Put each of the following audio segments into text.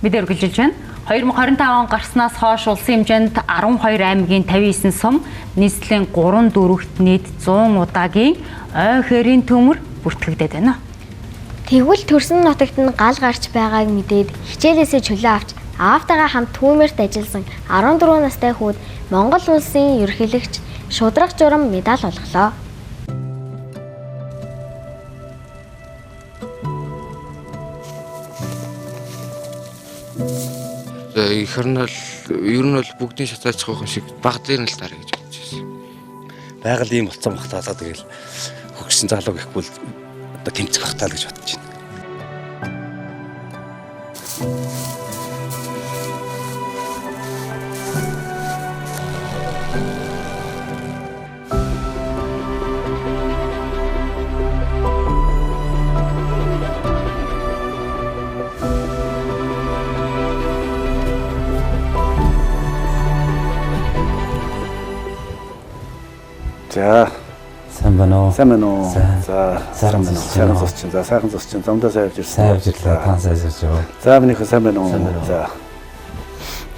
Бид үргэлжилж байна. 2025 он гарснаас хойш улсын хэмжээнд 12 аймгийн 59 сум нийслэлийн 3 дөрөвт нийт 100 удаагийн ой хэрийн төмөр бүртгэгдээд байна. Тэгвэл төрсөн нутагт нь гал гарч байгааг мэдээд хичээлээсээ чөлөө авч аавтайгаа хамт түүмэрт ажилласан 14 настай хүүд Монгол улсын ерөнхийлөгч шударга журам медаль олголоо. Ихэр нь бол ер нь бол бүгдийн шатаачих юм шиг баг дээр нь л дараа гэж бодож байсан. Байгаль ийм болцсон багтаалаа тэгэл хөгсөн залуу гэхгүй л одоо тэмцэх багтаа л гэж бодож байна. За сайн байна уу? сайн байна уу? За сайхан байна уу? сайхан зурчин. За сайхан зурчин. Замдаа сайн явж ирсэн. Сайн явж ирлээ. Та сайн явж байгаа. За минийхээ сайн байна уу? За.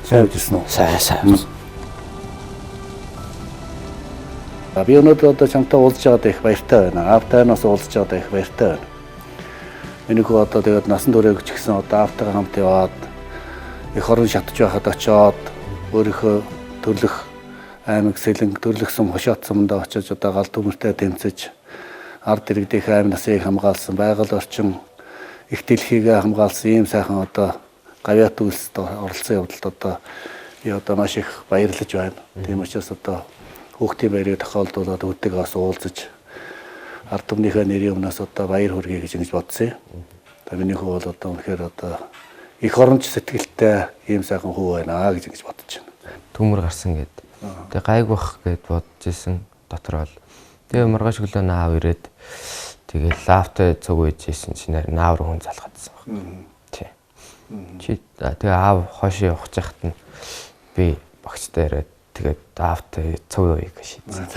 Сайн явж ирсэн үү? Сайн. Би өнөөдөр одоо чамтай уулзж байгаад их баяртай байна. Аавтай нас уулзж байгаад их баяртай байна. Минийхөө одоо тэгээд насан туршид ч гэсэн одоо аавтайгаа хамт яваад их орон шатж байхад очиод өөрийнхөө төрлөх аймаг сэлэнг төрлөсөн хошоот сумдаа очиж одоо гал төмөртэй тэмцэж ард иргэдийн аймаг насыг хамгаалсан байгаль орчин их дэлхийгээ хамгаалсан ийм сайхан одоо гавьяат үйлсд оролцсон явдалд одоо би одоо маш их баярлаж байна. Тийм учраас одоо хүүхдийн баярыг тохиолдуулаад үүдтэйгээс уулзаж ард түмнийхээ нэрийн өмнөөс одоо баяр хүргэе гэж ингэж бодсон юм. Одоо минийхүү бол одоо үнэхээр одоо их оронч сэтгэлтэй ийм сайхан хүү байна гэж ингэж бодож байна. Төмөр гарсан гэдэг. Тэгээ гайг бах гэд бодож исэн дотор бол тэгээ маргааш өглөө наав ирээд тэгээ лавтай цуг үйж исэн чинь наав руу хүн залгаадсан баг. Тий. Чи тэгээ аав хойшоо явах чахт нь би багцтай ирээд тэгээд аавтай цуг үйг шийдсэн.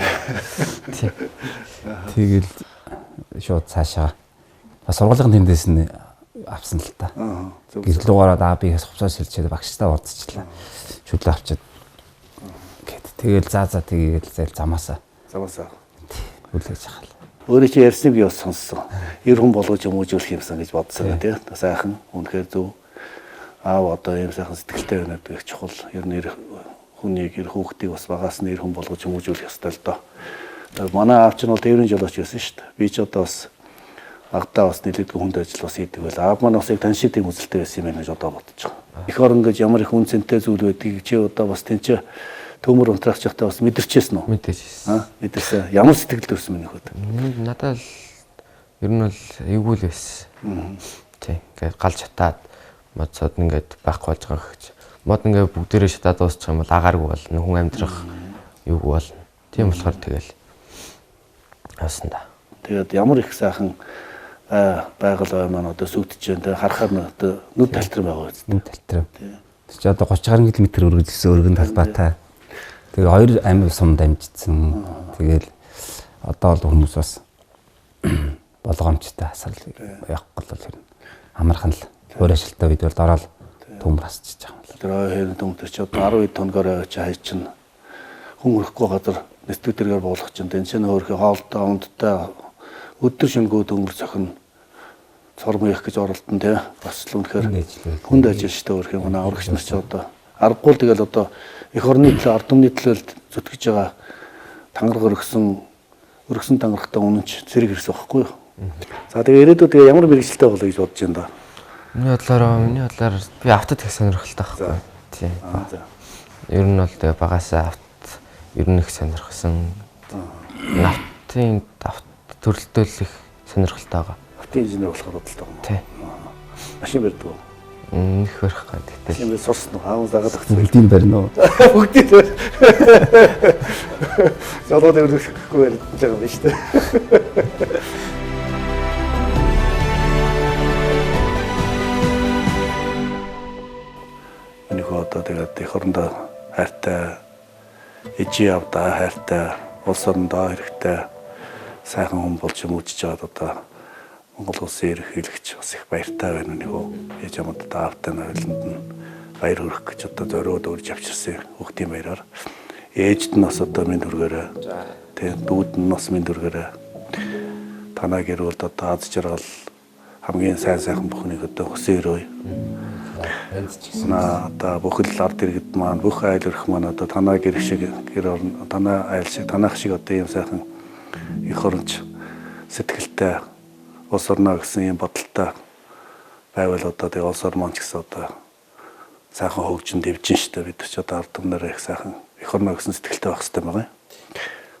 Тий. Тэгэл шууд цаашаа сургуулийн тэндээс нь авсан л та. Гэрлүүгээрээ аабигээс хувцас хэлчихэд багштай уулзчихлаа. Шүлээ авчиад тэгэл тэгээл зээл замаасаа хүлээж ахал. Өөрөө чи ярьсныг би бас сонссон. Ер хүн болгож хүмүүжүүлэх юмсан гэж бодсон тийм. Сайхан үнэхээр зөв. Аав одоо ийм сайхан сэтгэлтэй байна гэдэг чухал. Ер нь хүнийг хүүхдийг бас багаас нь хүн болгож хүмүүжүүлэх ёстой л доо. Манай аав чинь бол тээврийн жолооч байсан шүү дээ. Би ч одоо бас агдаа бас нэлээдгүй хүнд ажил бас хийдэг байл. Аав маань бас яг таншид тийм үзэлтэй байсан юм байна гэж одоо бодож байгаа. Эх орон гэж ямар их үнцэнтэй зүйл байдгийг чи одоо бас тэнцээ төмөр унтрах чахтаа бас мэдэрчээсэн үү? Мэдээжсэн. Мэдэрсэн. Ямар сэтгэл төрсөн минь хөөд? Надад л ер нь бол эвгүй л байсан. Тий. Ингээд гал чатаад модсод ингээд байхгүй болж байгаа гэж. Мод ингээд бүгдээрээ шатаад дуусчих юм бол агааргүй болно. Хүн амьдрах эвгүй болно. Тийм болохоор тэгэл яасан да. Тэгээд ямар их сайхан байгаль маань одоо сүгдэж байна. Харахаар нь одоо нүд талтрам байгаа үст. Нүд талтрам. Чи одоо 30 гаруй км өргөжсөн өргөн талбайтай. Тэгээ хоёр аймаг сум дамжицсан. Тэгэл одоо бол хүмүүс бас болгоомжтой асал явахгүй бол ер нь амархан л хуурайшилтай үед бол ороод төмөр хасчих байгаа юм л. Тэр хоёр төмөр чи одоо 12 тоногоор чи хай чин хүн өрөхгүй газар нэстүүдэргээр буулгах чинь тэн чинь өөрхий хоолтой ондтой өдөр шингүү төмөр цохин цормоох гэж оролдсон тий. Бас л үнэхээр хүнд ажил шүү дээ өөрхий манай аврагч нар чи одоо аргагүй л тэгэл одоо эх орны төлөө ард түмний төлөө зүтгэж байгаа тангараг өргөсөн тангарагтай үнэнч зэрэг ирсэн байхгүй юу? За тэгээ ирээдүйд тэгээ ямар мэрэгчлээ болоо гэж бодож байна да. Миний бодлоор би автод их сонирхолтой байхгүй. Тийм. Ер нь бол тэгээ багасаа авт ер нь их сонирхсан. Автын төрөлтөөл их сонирхолтой байгаа. Автын инженер болохоор бодлоо юм. Тийм. Машин барьдаг уу? Их барих гэдэг. Тийм сурсан уу? Аав загаад өгсөн. Бүгдийг барина уу? Бүгдийг барь. Залууд өргөхгүй байж байгаа юм шүү дээ. Энэхүү одоо тэгээд эх орондоо хайртай ижи авдаа хайртай улс орондоо хэрэгтэй сайхан хүн болж мөчж чад одоо Монгол улсын ерөнхийлөгч бас их баяртай байна нөгөө ээж амд даавтай нойлонд нь баяр хүргэх гэж одоо зориуд өрж авчирсан хүүхдийн баяраар ээжд нь бас одоо минь хүргээрээ тэгээ дүүд нь бас минь хүргээрээ танаа гэр бүлд одоо аз жаргал хамгийн сайхан бүхнийг одоо хүсэн өрөө одоо бүхэл ард иргэд маань бүх айл өрх маань одоо танаа гэр шиг гэр орн танаа айл шиг танаах шиг одоо ийм сайхан их оронч сэтгэлтэй улс орно гэсэн юм бодолтой байвал одоо тэгээ улс орн маань ч гэсэн одоо сайхан хөгжин дэвжин штэ бид ч одоо ард түмнээр их сайхан их орно гэсэн сэтгэлтэй байх хэрэгтэй байгаа.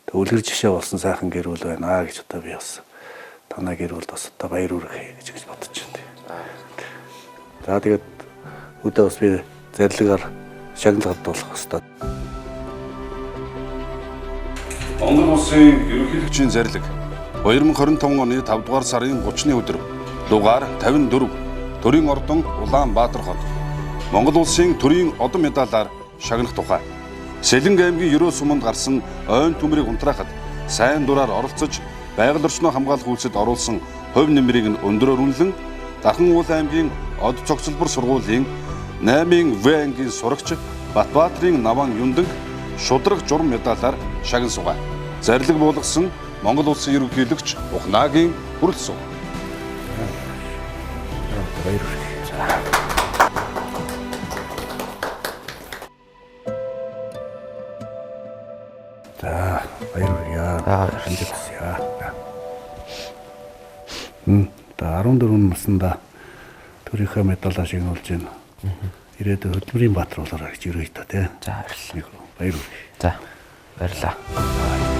Тэг үлгэр жишээ болсон сайхан гэр бүл байна гэж одоо би бас танаа гэр бүлд бас одоо баяр хүргэе гэж бодож байна. За тэгээд өдөө бас би зарлагаар шагналд болох хэрэгтэй. Монгол улсын ерөнхийлөгчийн зарлиг 2025 оны 5 дугаар сарын 30-ны өдөр дугаар 54 төрийн ордон Улаанбаатар хот Монгол улсын төрийн одон медалаар шагнах тухай Сэлэнг аймгийн Ерөө суманд гарсан ойн төмрийг унтраахад сайн дураар оролцож байгаль орчноо хамгаалах үйлсэд оруулсан хувь нэмрийг нь өндрөөр үнэлэн Дархан уул аймгийн од цогцлбор сургуулийн 8-ын В ангийн сурагч Батбаатрын Наван Юндаг шудраг журам медалаар шагнан суугаа. Зарлиг буулгасан Монгол улсын ерөнхийлөгч Ухнаагийн хүрэлцэв. За баярлалаа. Баярлалаа. Та 14 наснда төрийнхөө медалаа шагнуулж байна. Ирээдүйн хөдөлмөрийн баатар болоорой гэж ерөөй та тий. За баярлалаа. Баярлалаа. За баярлалаа.